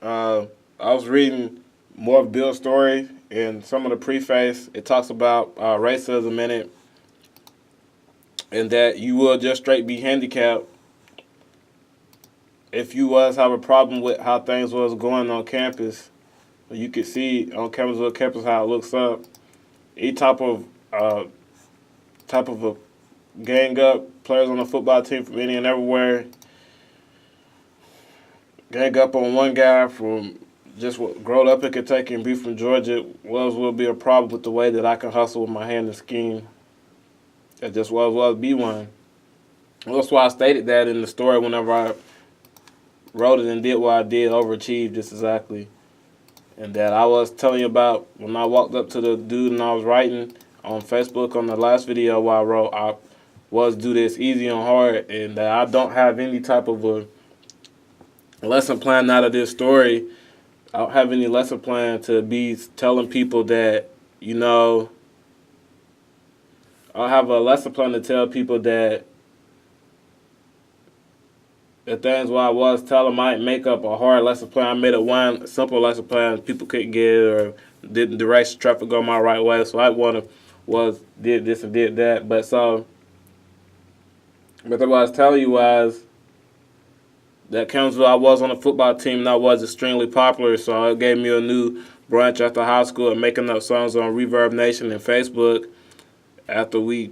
Uh, I was reading more of Bill's story and some of the preface. It talks about racism in it, and that you will just straight be handicapped if you was have a problem with how things was going on campus. You could see on campus how it looks up. Each uh, type of a gang up players on the football team from any and everywhere. Gang up on one guy from just growing up in Kentucky and be from Georgia will be a problem with the way that I can hustle with my hand and scheme. It just was be one. That's why I stated that in the story whenever I wrote it and did what I did, overachieved just exactly. And that I was telling you about when I walked up to the dude and I was writing on Facebook on the last video I wrote, I was do this easy and hard, and that I don't have any type of a lesson plan out of this story. I don't have any lesson plan to be telling people that, you know, I have a lesson plan to tell people that the things what I was telling might make up a hard lesson plan. I made it one simple lesson plan people couldn't get or didn't direct traffic go my right way. So I did this and did that. But what I was telling you was that Camsville, I was on a football team and I was extremely popular. So it gave me a new branch after high school and making up songs on Reverb Nation and Facebook. After we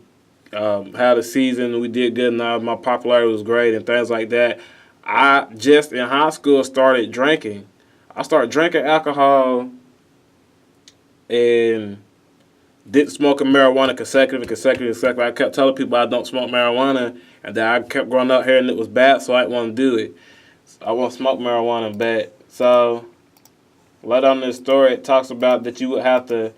had a season, we did good, and my popularity was great and things like that. I just in high school started drinking. I started drinking alcohol and didn't smoke marijuana consecutively. I kept telling people I don't smoke marijuana, and that I kept growing up hearing it was bad, so I didn't want to do it. So I won't smoke marijuana bad. So later on in this story, it talks about that you would have to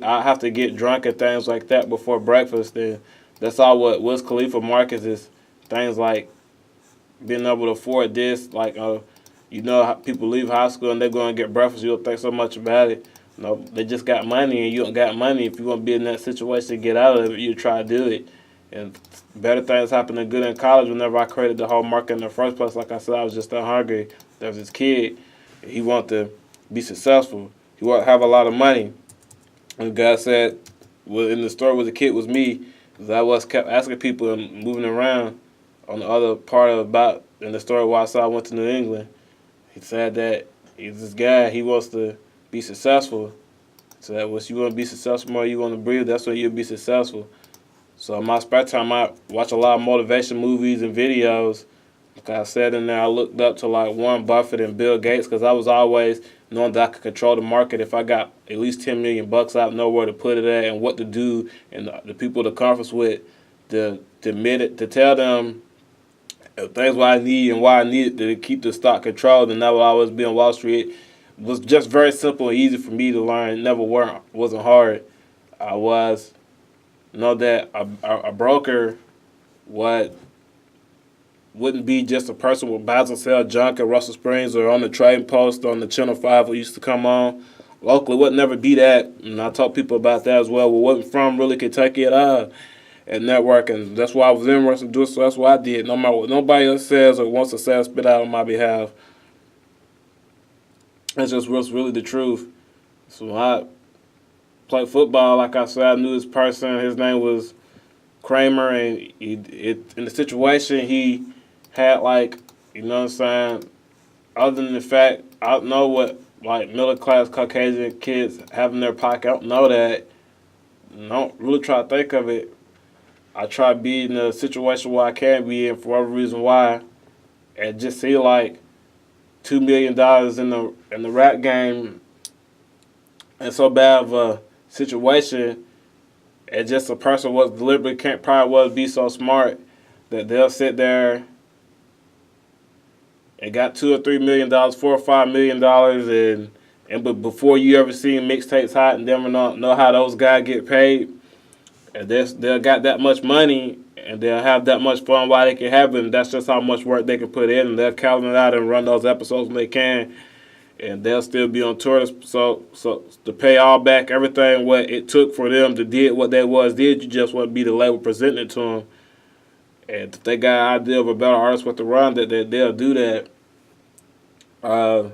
I have to get drunk and things like that before breakfast. And that's all what Wiz Khalifa markets is things like being able to afford this. Like, you know, how people leave high school and they're going to get breakfast. You don't think so much about it. No, they just got money, and you don't got money. If you want to be in that situation to get out of it, you try to do it. And better things happen than good in college. Whenever I created the whole market in the first place, like I said, I was just that hungry. There was this kid. He wanted to be successful. He wanted to have a lot of money. And God said, well, in the story with the kid was me, because I was kept asking people and moving around on the other part of about in the story why I said I went to New England. He said that he's this guy, he wants to be successful. So that once you want to be successful more, you want to breathe, that's when you'll be successful. So in my spare time, I watch a lot of motivation movies and videos. Like I said in there, I looked up to like Warren Buffett and Bill Gates because I was always knowing that I could control the market. If I got at least $10 million, I know where to put it at and what to do, and the people to conference with, to admit it, to tell them things what I need and why I need it to keep the stock controlled, and that will always be on Wall Street. It was just very simple and easy for me to learn. It never wasn't hard. I was know that a broker wouldn't be just a person with buys and sell junk at Russell Springs or on the trading post on the Channel 5 who used to come on. Locally, would never be that. And I talk people about that as well. We wasn't from really Kentucky at all at networking. That's why I was interested in doing so. That's what I did. No matter what nobody else says or wants to say or spit out on my behalf. That's just what's really the truth. So when I played football, like I said, I knew this person. His name was Kramer, and in the situation, he had like, you know what I'm saying, other than the fact, I don't know what like middle class Caucasian kids have in their pocket. I don't know that. I don't really try to think of it. I try to be in a situation where I can be in for whatever reason why, and just see like $2 million in the rap game and so bad of a situation, and just a person was deliberately can't probably was be so smart that they'll sit there and got $2 or $3 million, $4 or $5 million, but before you ever see mixtapes hot and never know how those guys get paid, and they'll got that much money and they'll have that much fun while they can have it. And that's just how much work they can put in, and they'll calendar it out and run those episodes when they can, and they'll still be on tour. So to pay all back everything what it took for them to did what they did, you just want to be the label presenting it to them. And if they got an idea of a better artist with the run, that they'll do that. Uh,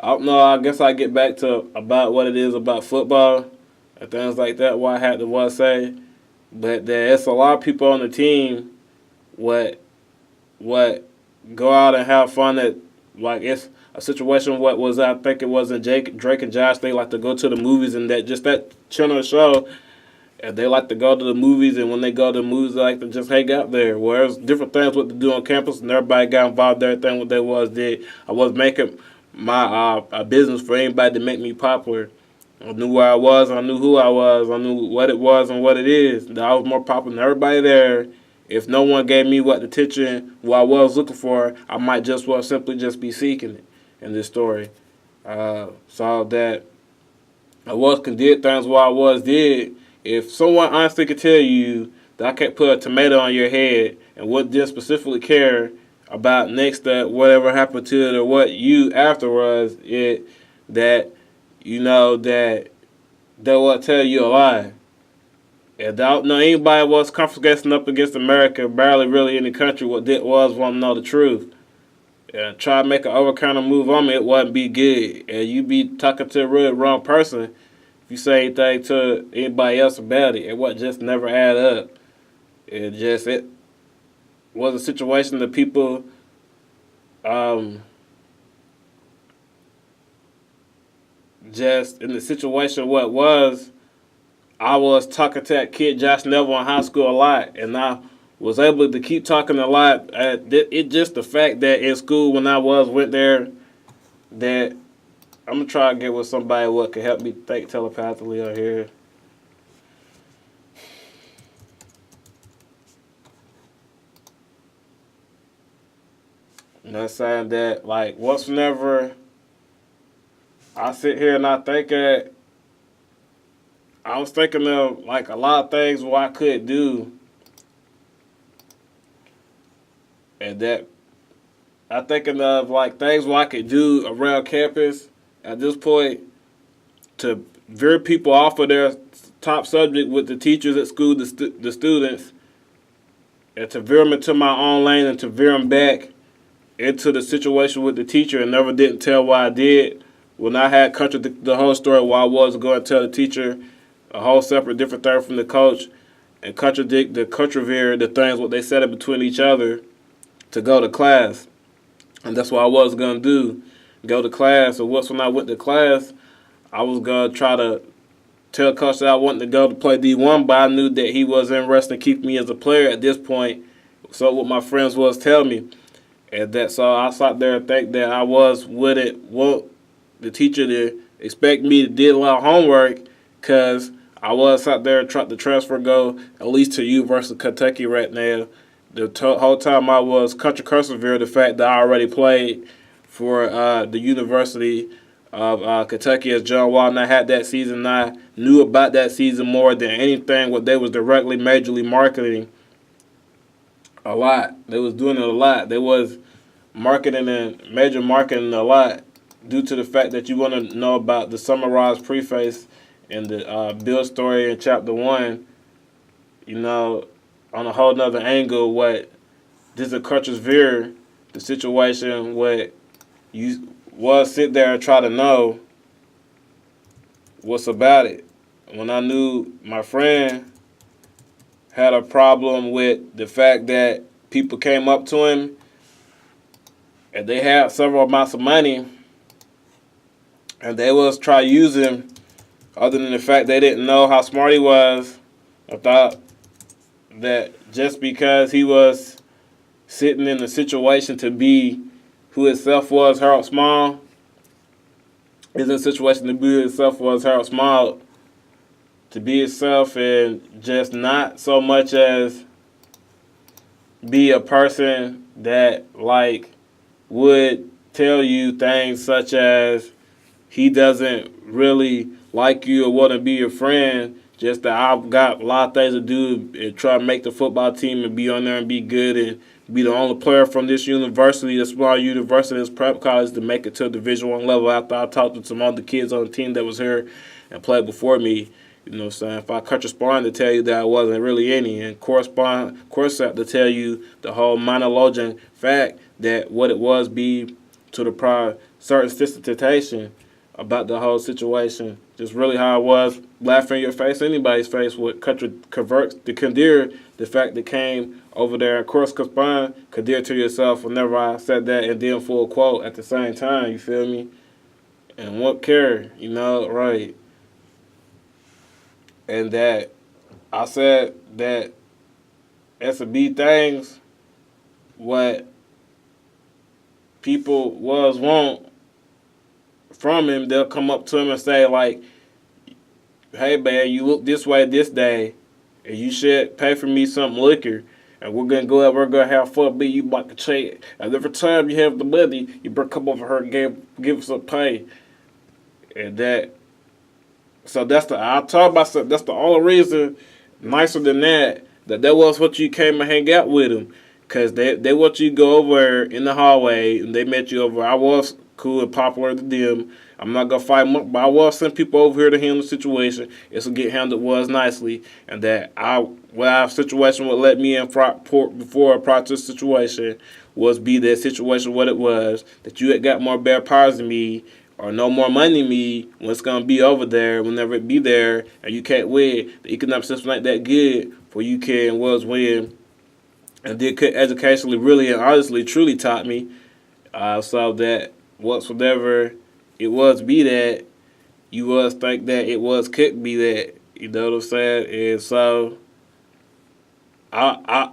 I don't know. I guess I get back to about what it is about football and things like that. What I had to what say, but there's a lot of people on the team what go out and have fun at like it's a situation. What was I think it was in Drake and Josh? They like to go to the movies and that channel show. And they like to go to the movies, and when they go to the movies, they like to just hang out there. Whereas different things what to do on campus, and everybody got involved in everything what they was did. I was making my a business for anybody to make me popular. I knew where I was, I knew who I was, I knew what it was and what it is. That I was more popular than everybody there. If no one gave me what the attention what I was looking for, I might just well simply just be seeking it in this story. So that I was did things what I was did. If someone honestly could tell you that I can't put a tomato on your head and what didn't specifically care about next that whatever happened to it or what you afterwards, it that you know that they will tell you a lie. And I don't know anybody was confiscating up against America, barely really any country what did was want to know the truth. And try to make an overcounter move on me, it wouldn't be good. And you be talking to a really wrong person if you say anything to anybody else about it. It would just never add up. It was a situation that people just in the situation what was I was talking to that kid Josh Neville in high school a lot, and I was able to keep talking a lot. It just the fact that in school when I went there, that I'm gonna try to get with somebody what can help me think telepathically on here. You know what I'm saying? That like once whenever I sit here and I think that I was thinking of like a lot of things what I could do, and that I'm thinking of like things what I could do around campus at this point to veer people off of their top subject with the teachers at school, the students, and to veer them into my own lane and to veer them back into the situation with the teacher and never didn't tell what I did. When I had contradicted the whole story where I was going to tell the teacher a whole separate different thing from the coach and contradict the things what they said in between each other to go to class. And that's what I was going to do, go to class. So once when I went to class, I was going to try to tell coach that I wanted to go to play D1, but I knew that he was interested in keeping me as a player at this point. So what my friends was telling me. And that so I sat there and think that I was with it. Want the teacher to expect me to do a lot of homework because I was out there trying to transfer go at least to University of Kentucky right now. The whole time I was country persevere the fact that I already played for the University of Kentucky as John Wall, and I had that season. I knew about that season more than anything. What they was directly majorly marketing a lot. They was doing it a lot. They was marketing and major marketing a lot due to the fact that you want to know about the summarized preface and the build story in chapter 1, you know, on a whole nother angle, what this is Crutcher's Veer, the situation what you was sit there and try to know what's about it. When I knew my friend had a problem with the fact that people came up to him and they had several amounts of money and they was try to use him other than the fact they didn't know how smart he was. I thought that just because he was sitting in the situation to be who himself was, Harold Small, is in a situation to be who himself was, Harold Small, to be himself and just not so much as be a person that like would tell you things such as he doesn't really like you or want to be your friend, just that I've got a lot of things to do and try to make the football team and be on there and be good and be the only player from this university, a small university, this prep college, to make it to a Division I level after I talked to some other kids on the team that was here and played before me. You know what I'm saying? If I correspond to tell you that I wasn't really any, and correspond to tell you the whole monologian fact that what it was be to the prior certain sensitization about the whole situation. Just really how I was laughing in your face, anybody's face, would convert the Kadir, the fact that came over there. Of course, respond Kadir to yourself whenever I said that and then full quote at the same time, you feel me? And what care, right? And that I said that S and B things, what people want from him, they'll come up to him and say like, "Hey man, you look this way this day, and you should pay for me some liquor, and we're gonna go out, we're gonna have fun, be you like a check. And every time you have the money, you better come over here and give us a pay." And that, so I told myself that's the only reason. Nicer than that was what you came and hang out with him, cause they want you to go over in the hallway and they met you over. I was cool and popular to them. I'm not gonna fight much, but I will send people over here to handle the situation. It's gonna get handled nicely, and that our situation would let me in before prior to the situation was be that situation what it was, that you had got more better powers than me or no more money than me when it's gonna be over there, whenever it be there, and you can't win. The economic system ain't that good for you can was win, and did educationally really and honestly truly taught me, so that whatsoever it was be that, you was think that it was could be that. You know what I'm saying? And so I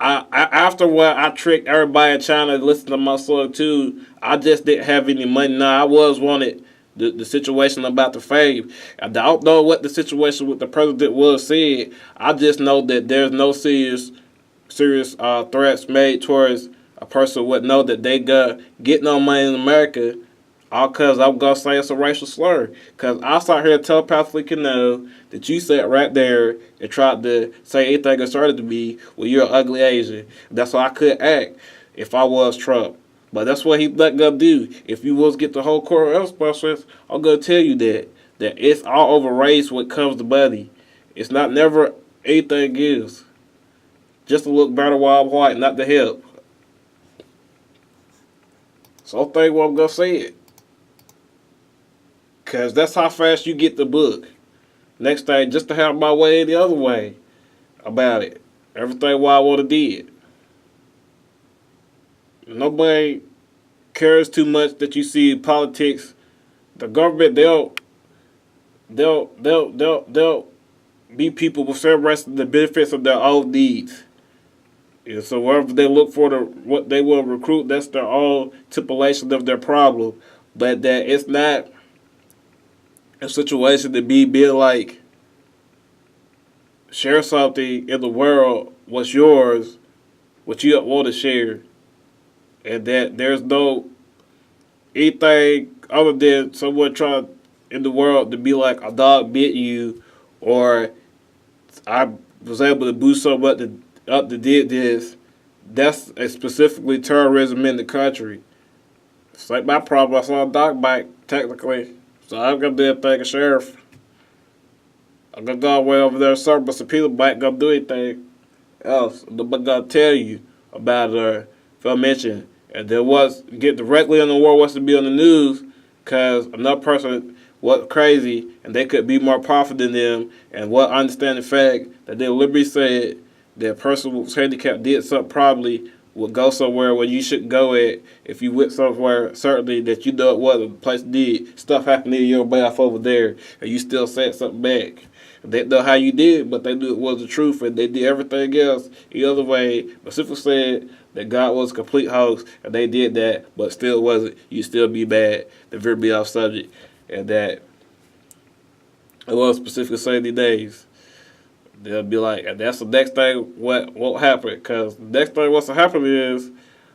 after what I tricked everybody in China to listen to my song too, I just didn't have any money. Now I was wanted the situation about the fame. I don't know what the situation with the president was said. I just know that there's no serious threats made towards a person would know that they get no money in America. All because I'm going to say it's a racial slur. Because I sat here telepathically can know that you sat right there and tried to say anything concerning to me when you're an ugly Asian. That's why I couldn't act if I was Trump. But that's what he not going to do. If you was get the whole court of process, I'm going to tell you that it's all over race when it comes to money. It's not never anything else. Just to look better while I'm white, not to help. So I think what I'm going to say it. Because that's how fast you get the book. Next thing, just to have my way the other way about it. Everything what I would have did. Nobody cares too much that you see politics. The government, they'll be people with the rest of the benefits of their own needs. And so wherever they look for what they will recruit, that's their own stipulation of their problem. But that it's not a situation to be like, share something in the world, what's yours, what you want to share, and that there's no anything other than someone trying in the world to be like a dog bit you, or I was able to boost someone up that did this. That's specifically terrorism in the country. It's like my problem. I saw a dog bite technically. So I'm gonna do a thing, sheriff. I'm gonna go way over there, sir, but some people might gonna do anything else. I'm gonna tell you about if I mention, and there was get directly on the war wants to be on the news, cause another person was crazy and they could be more powerful than them, and what understand the fact that they deliberately said that a person who was handicapped did something probably would go somewhere where you shouldn't go at. If you went somewhere, certainly that you know it was the place did. Stuff happened in your behalf over there, and you still said something back. They know how you did, but they knew it was the truth, and they did everything else the other way. But Pacific said that God was a complete hoax, and they did that, but still wasn't. You still be bad. The very be off subject, and that it was specifically 70 days. They'll be like, and that's the next thing what won't happen. Because the next thing what's to happen is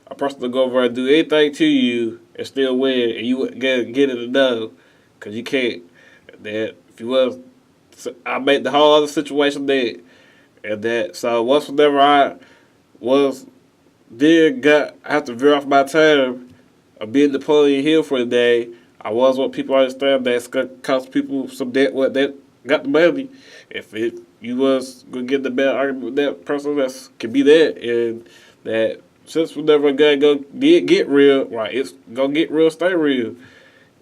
a person will go over and do anything to you and still win, and you wouldn't get it to know. Because you can't. That if you was, I made the whole other situation dead. And that, so whenever I have to veer off my time of being Napoleon Hill for the day, I was what people understand that's going to cost people some debt, what that got the money. You was gonna get the bad argument with that person that can be that, and that since we never did get real, right? It's gonna get real, stay real,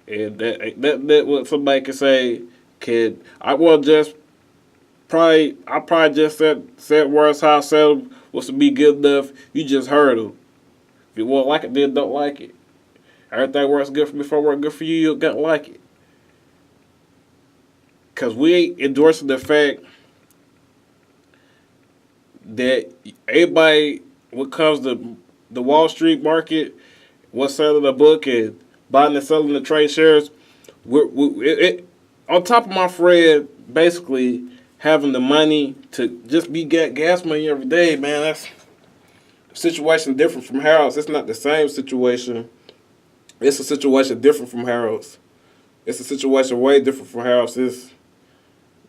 and that what somebody can say. Kid, I probably just said words how I said them was to be good enough. You just heard them. If you won't like it, then don't like it. Everything works good for me. If it work good for you, you'll get like it. Cause we ain't endorsing the fact that everybody, what comes to the Wall Street market, what's selling the book and buying and selling the trade shares, on top of my friend basically having the money to just be get gas money every day, man, that's a situation different from Harold's. It's not the same situation. It's a situation different from Harold's. It's a situation way different from Harold's. It's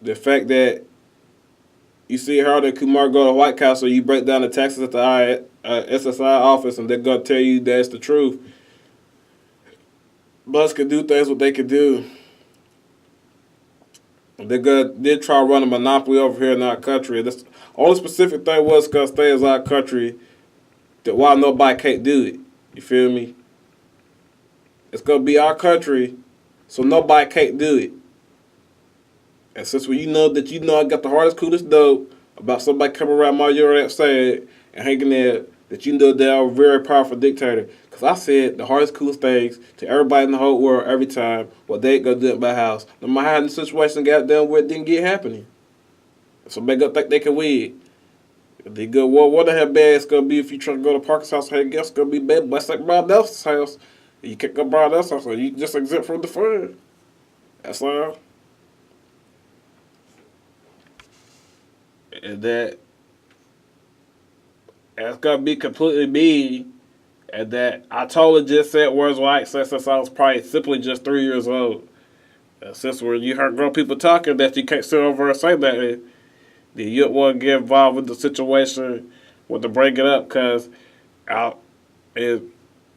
the fact that you see Harold and Kumar go to White Castle, you break down the taxes at the SSI office, and they're going to tell you that's the truth. Bloods can do things what they can do. They try to run a monopoly over here in our country. The only specific thing was because stay as our country, that why nobody can't do it. You feel me? It's going to be our country, so nobody can't do it. And since I got the hardest, coolest dope about somebody coming around my yard outside and hanging there, that you know they're a very powerful dictator. Because I said the hardest, coolest things to everybody in the whole world every time, what they ain't going to do at my house. No matter how the situation got done where it didn't get happening. Somebody going to think they can win. If they go, well, what the hell bad it's going to be if you try to go to Parker's house, hey, guess it's going to be bad, but it's like Brian Nelson's house. You can't go to Brian Nelson's house, so you just exempt from the fun. That's all. And that's gonna be completely me, and that I totally just said words like since I was probably simply just 3 years old. Since when you heard grown people talking that you can't sit over and say that, then you don't want to get involved with the situation, want to bring it up, because in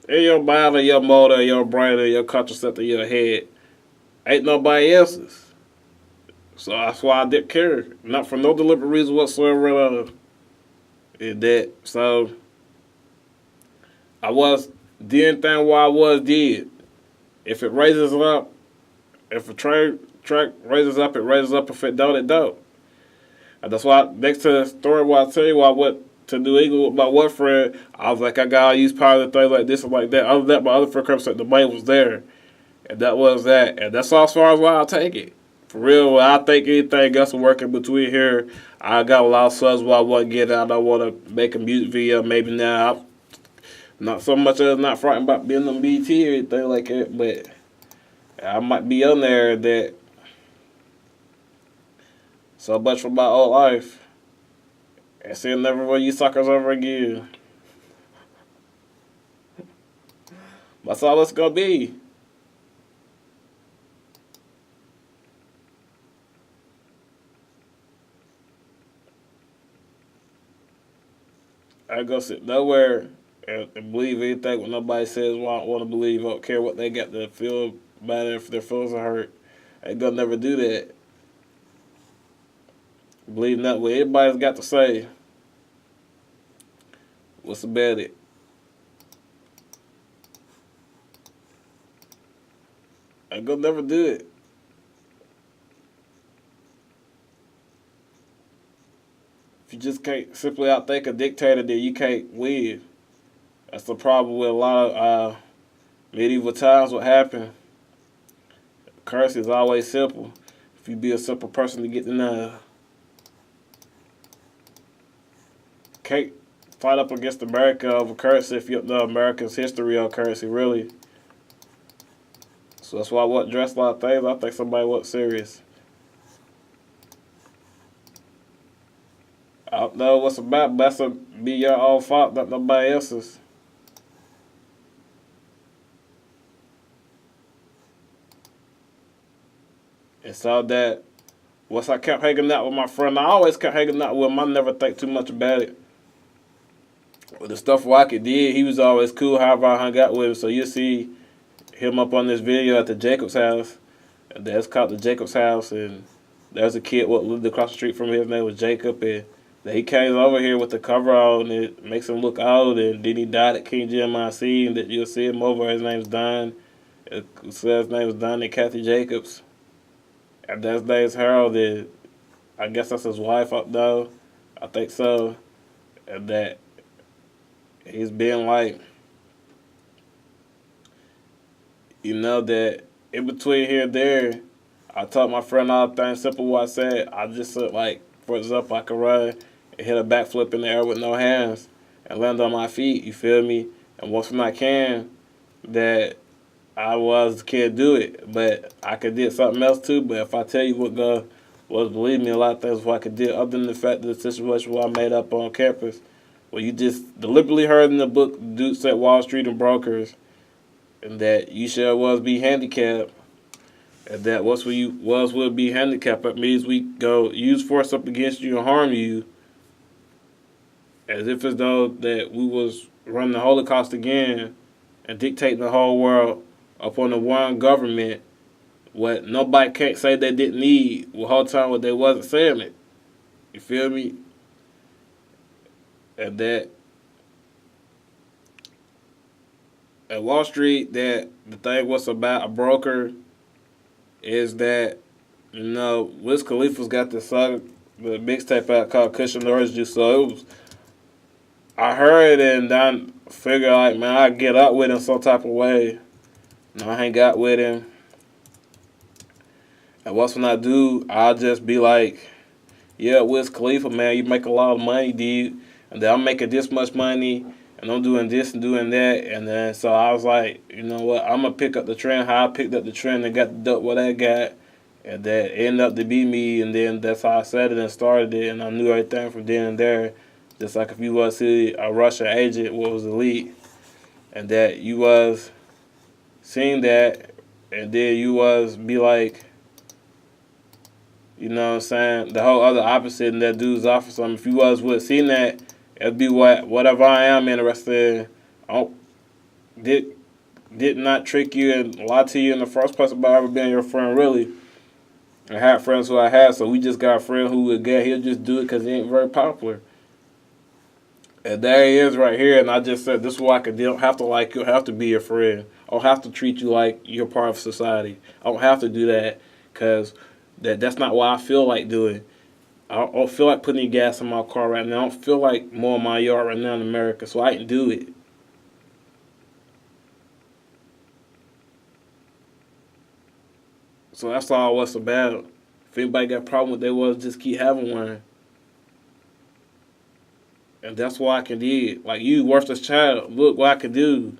your mind or your motor, or your brain, or your contracept in your head, ain't nobody else's. So that's why I didn't care. Not for no deliberate reason whatsoever. In that. So I did anything while I did. If it raises up, if a track raises up, it raises up. If it don't, it don't. And that's why next to the story where I tell you why I went to New England with my one friend, I was like, I gotta use power and things like this and like that. Other than that, my other friend said the money was there. And that was that. And that's all as far as why I'll take it. For real, when I think anything else working between here, I got a lot of subs where I want to get out. I want to make a music video. Maybe now, I'm not so much as not frightened about being on BT or anything like that, but I might be on there that so much for my old life. And see, never will you suckers over again. That's all it's going to be. I go sit nowhere and believe anything what nobody says. Well, I don't want to believe. I don't care what they got to feel about it if their feelings are hurt. I ain't gonna never do that. Believe not what everybody's got to say. What's about it? I ain't gonna never do it. If you just can't simply outthink a dictator, then you can't win. That's the problem with a lot of medieval times. What happened? Currency is always simple. If you be a simple person to get to know, can't fight up against America over currency if you don't know America's history on currency, really. So that's why I won't dress a lot of things. I think somebody wasn't serious. I don't know what's about, but that's be your own fault, not nobody else's. And so that once I kept hanging out with my friend, I always kept hanging out with him. I never think too much about it. With the stuff Rocket did, he was always cool. However, I hung out with him. So you see him up on this video at the Jacobs house. And that's called the Jacobs house. And there's a kid what lived across the street from him. His name was Jacob. And That he came over here with the cover on and it makes him look old, and then he died at King GMIC, and that you'll see him over. His name's Don. It says his name is Don and Kathy Jacobs. And that's Dave's heralded. I guess that's his wife up though. I think so. And that he's been like, that in between here and there, I taught my friend all the things simple what I said. I just said, like, for example, I could run and hit a backflip in the air with no hands and land on my feet, you feel me? And once when I can, that I can't do it, but I could do something else too. But if I tell you what God was, believe me, a lot of things what I could do other than the fact that the situation what I made up on campus, well, you just deliberately heard in the book, dude said Wall Street and brokers, and that you shall was be handicapped, and that what's when you will be handicapped. That means we go use force up against you and harm you, as if as though that we was running the Holocaust again and dictating the whole world upon the one government, what nobody can't say they didn't need the whole time what they wasn't saying it. You feel me? And that at Wall Street, that the thing was about a broker is that, Wiz Khalifa's got this song, the mixtape out called Cushion Orange Juice. So it was, I heard it and I figured like, man, I get up with him some type of way. I hang out with him. And once when I do, I'll just be like, yeah, Wiz Khalifa, man, you make a lot of money, dude. And then I'm making this much money, and I'm doing this and doing that. And then so I was like, you know what, I'm going to pick up the trend, how I picked up the trend and got the dope what I got. And that ended up to be me, and then that's how I said it and started it. And I knew everything from then and there. Just like if you was a Russian agent, what was elite, and that you was seeing that, and then you was be like, you know what I'm saying, the whole other opposite, and that dude's off or something. If you was with seeing that, it'd be whatever I am interested in. Did not trick you and lie to you in the first place about ever being your friend, really. I had friends who I had, so we just got a friend who he'll just do it because he ain't very popular. And there he is right here, and I just said, this is why I could. Don't have to like you, I don't have to be your friend. I don't have to treat you like you're part of society. I don't have to do that because that's not what I feel like doing. I don't feel like putting gas in my car right now. I don't feel like mowing my yard right now in America, so I can do it. So that's all what's about. If anybody got a problem with that, just keep having one. And that's what I can do. Like you, worthless child, look what I can do.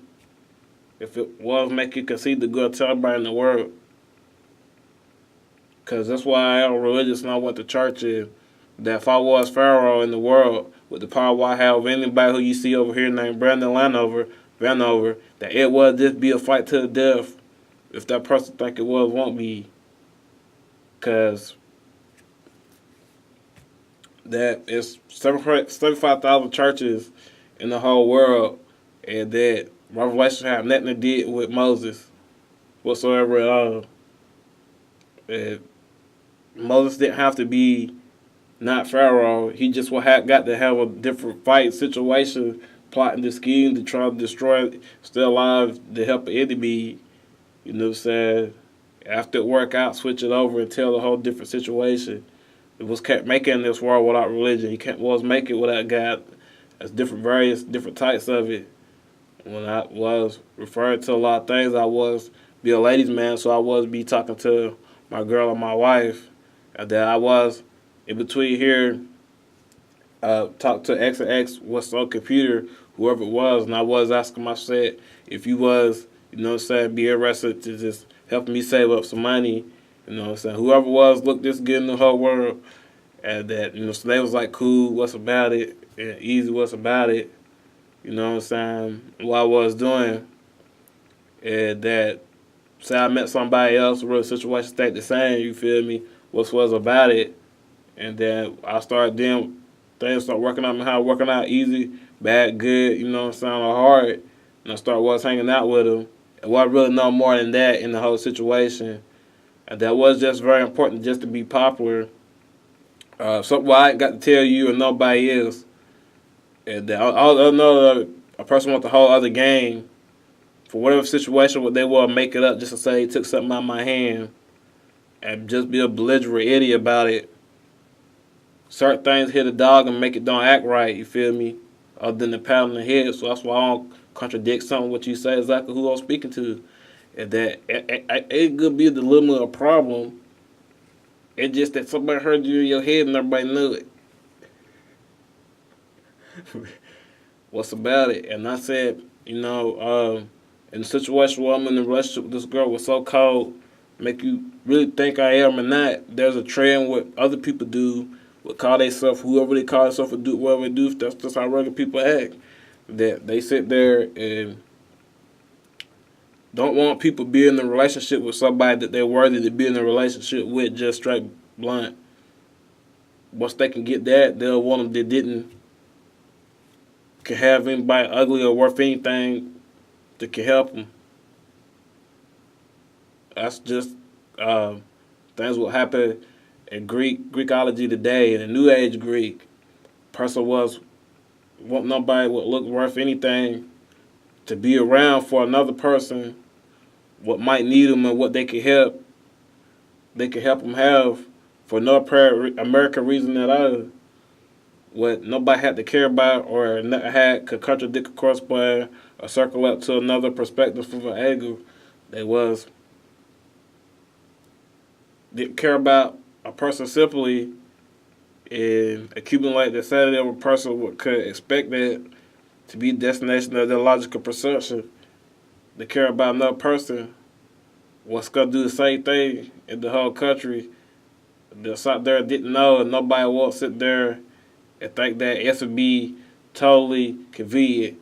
If it was make you concede the good, tell everybody in the world. Because that's why I am religious and I went to church. Is that if I was Pharaoh in the world, with the power I have of anybody who you see over here named Brandon Vanover, that it would just be a fight to the death if that person think it won't be. Because that is 75,000 churches in the whole world, and that Revelation had nothing to do with Moses whatsoever at all. And Moses didn't have to be not Pharaoh. He just got to have a different fight situation, plotting the scheme to try to destroy, still alive, to help an enemy. You know what I'm saying? After it work out, switch it over and tell a whole different situation. It was kept making this world without religion. You can't was make it without God. There's various different types of it. When I was referring to a lot of things, I was be a ladies' man, so I was be talking to my girl and my wife. And that I was in between here, talk to X and X, what's on computer, whoever it was, and I was asking myself if you was, you know what I'm saying, be interested to just help me save up some money. You know what I'm saying? Whoever was, look this good in the whole world. And that, so they was like, cool, what's about it? And easy, what's about it? You know what I'm saying? What I was doing. And that, say I met somebody else where the situation stayed the same, you feel me? What was about it? And then I started then, things start working out, how working out easy, bad, good, you know what I'm saying, or hard. And I started hanging out with them. And I really know more than that in the whole situation. And that was just very important just to be popular Something I ain't got to tell you and nobody else. And that I know a person wants the whole other game for whatever situation what they want to make it up just to say he took something out of my hand and just be a belligerent idiot about it. Certain things hit a dog and make it don't act right, you feel me? Other than the pat on the head. So that's why I don't contradict something what you say exactly who I'm speaking to. And that it could be the limit of a problem. It's just that somebody heard you in your head and everybody knew it. What's about it? And I said, in the situation where I'm in a relationship with this girl was so cold, make you really think I am or not. There's a trend what other people do, would call themselves whoever they call themselves or do whatever they do. That's just how regular people act. That they sit there and don't want people to be in a relationship with somebody that they're worthy to be in a relationship with, just straight blunt. Once they can get that, they'll want them that didn't can have anybody ugly or worth anything that can help them. That's just things will happen in Greekology today. In the New Age Greek, person want nobody would look worth anything to be around for another person. What might need them and what they can help them have for no American reason at all. What nobody had to care about or could contradict a correspond or circle up to another perspective from an angle. They didn't care about a person simply and accumulate the sanity of a person could expect that to be the destination of their logical perception. They care about another person what's gonna do the same thing in the whole country. That's out there didn't know and nobody won't sit there and think that it would be totally convenient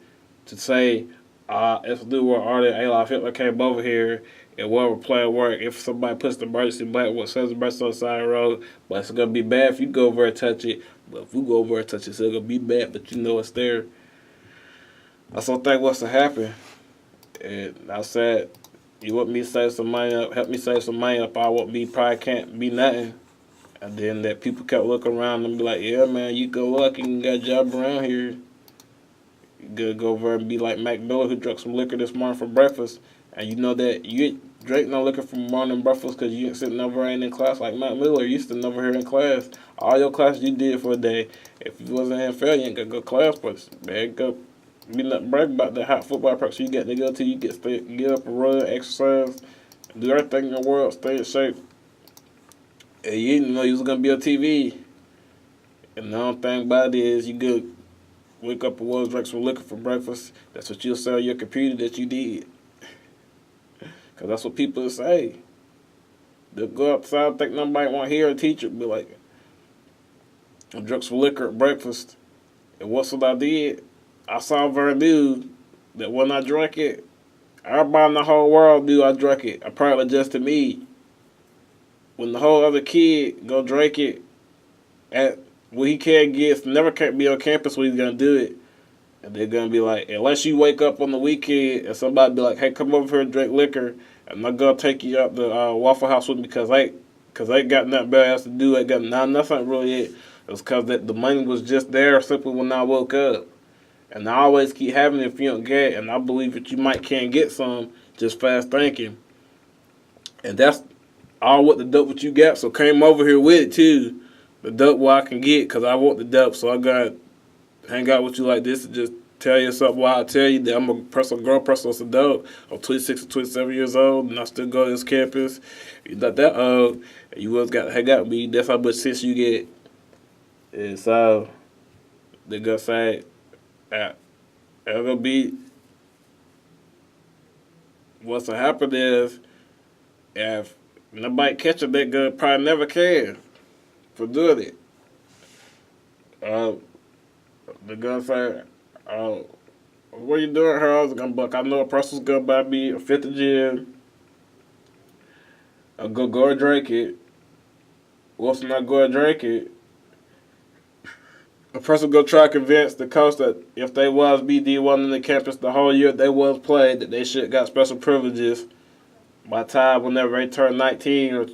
to say, it's to do with Artie Adolf Hitler came over here and what we're playing work. If somebody puts the emergency button, what says emergency on the side of the road, but it's going to be bad if you go over and touch it. But if we go over and touch it, it's going to be bad, but you know it's there. I still think what's to happen. And I said, you want me to save some money up, help me save some money up, I won't be, probably can't be nothing. And then that people kept looking around and be like, yeah, man, you go lucky and got a job around here. You could go over and be like Mac Miller who drank some liquor this morning for breakfast. And you know that you drink no liquor for morning breakfast because you ain't sitting over in class like Mac Miller. You sitting over here in class. All your classes you did for a day. If you wasn't in fail, you ain't got to go to class. But man, go be not brag about the hot football practice you got to go to. You get up and run, exercise, do everything in the world, stay in shape. And you didn't know you was going to be on TV. And the only thing about it is you could wake up and drink some liquor for breakfast. That's what you'll sell your computer that you did. Because that's what people say. They'll go outside, think nobody want to hear a teacher be like, I drank some liquor at breakfast. And what's what I did? I saw very news that when I drank it, everybody in the whole world knew I drank it. Apparently just to me. When the whole other kid go drink it at where he can't get, never can't be on campus where he's going to do it. And they're going to be like, unless you wake up on the weekend and somebody be like, hey, come over here and drink liquor, and I'm going to take you out the Waffle House with me because I ain't got nothing better else to do. I got nothing really it. It was because the money was just there simply when I woke up. And I always keep having it if you don't get it. And I believe that you can't get some just fast thinking. And that's all what the dope what you got. So came over here with it too. The dope what I can get because I want the dope. So I got to hang out with you like this and just tell you something while I tell you that I'm a grown person that's a dope. I'm 26 or 27 years old and I still go to this campus. You're not that old. And you always got to hang out with me. That's how much sense you get. And so they're going to say, it's going to be, what's going to happen is if nobody catch it, they're going to probably never can for doing it. They're going to say, what are you doing, Harold? I know a person's going to buy me a fifth of gin. I'll go and drink it. Once I go and drink it, a person go try to convince the coach that if they was BD1 in the campus the whole year they was played, that they should got special privileges by the time whenever they turn 19 or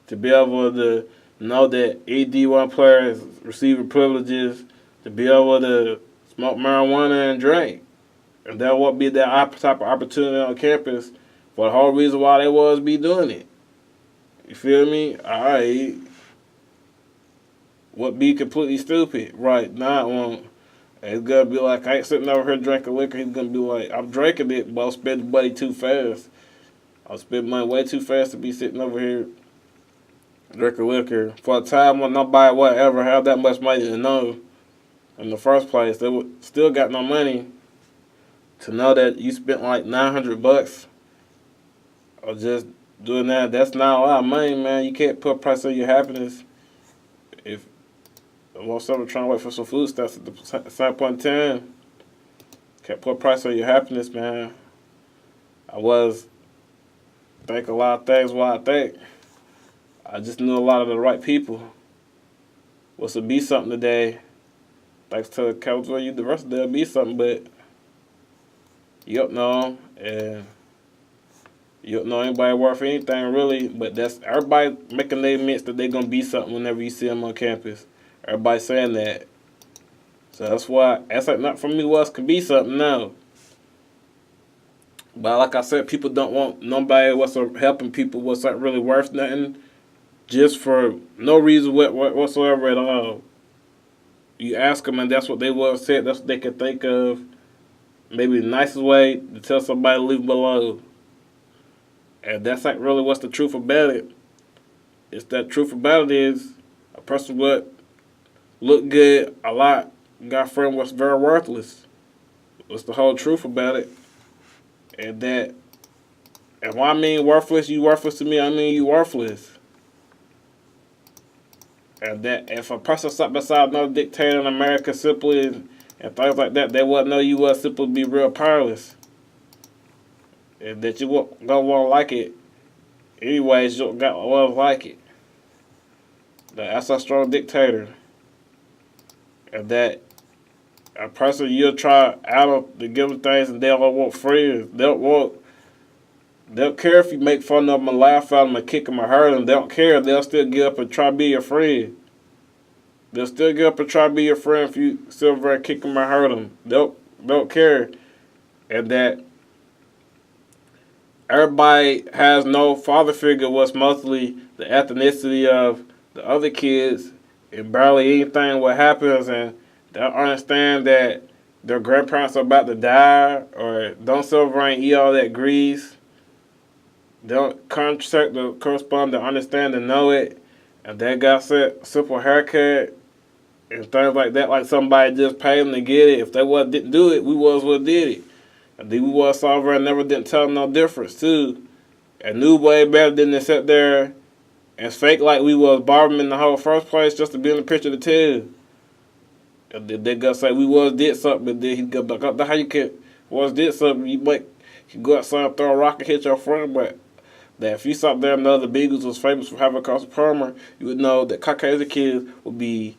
to be able to know that ED1 players receiving privileges to be able to smoke marijuana and drink. And that won't be that type of opportunity on campus for the whole reason why they was be doing it. You feel me? Alright. Would be completely stupid. Right now, it's gonna be like, I ain't sitting over here drinking liquor. He's gonna be like, I'm drinking it, but I'm spending money too fast. I'll spend money way too fast to be sitting over here drinking liquor. For a time when nobody would ever have that much money to know in the first place, they would still got no money to know that you spent like $900 or just doing that. That's not a lot of money, man. You can't put a price on your happiness. If most of them trying to wait for some food stamps at the same point in time, can't put a price on your happiness, man. I was think a lot of things what I think. I just knew a lot of the right people was to be something today. Thanks to California University, there'll be something, but you don't know them, and you don't know anybody worth anything really. But that's everybody making their admits that they're gonna be something whenever you see them on campus. Everybody saying that, so that's why that's like not for me. What else could be something now? But like I said, people don't want nobody what's helping people what's not really worth nothing, just for no reason whatsoever at all. You ask them, and that's what they would have said. That's what they could think of. Maybe the nicest way to tell somebody to leave below. And that's like really what's the truth about it. It's that truth about it is a person would look good a lot, got a friend was very worthless. What's the whole truth about it? And that, and when I mean worthless, you worthless to me, I mean you worthless. And that if a person sat beside another dictator in America simply and things like that, they wouldn't know you was simply be real powerless. And that you don't want to like it. Anyways, you don't got to like it. That's a strong dictator. And that a person you'll try out to give them things and they don't want friends. They'll care if you make fun of them and laugh at them and kick them or hurt them. They don't care. They'll still get up and try to be your friend. They'll still get up and try to be your friend if you still very kick them or hurt them. Don't care. And that everybody has no father figure was mostly the ethnicity of the other kids and barely anything what happens, and they don't understand that their grandparents are about to die or don't silver and eat all that grease. They don't correspond to understand and know it, and they got set simple haircut and things like that, like somebody just paid them to get it. If they didn't do it, we would did it. And then we was solver and never didn't tell them no difference too. And knew way better than to sit there and fake like we was barbering in the whole first place just to be in the picture to tell. And they gonna say we did something, but then he go back up. How you can did something? You go outside and throw a rock and hit your friend, but that if you saw there and know the Beagles was famous for having a Carson Palmer, you would know that Caucasian kids would be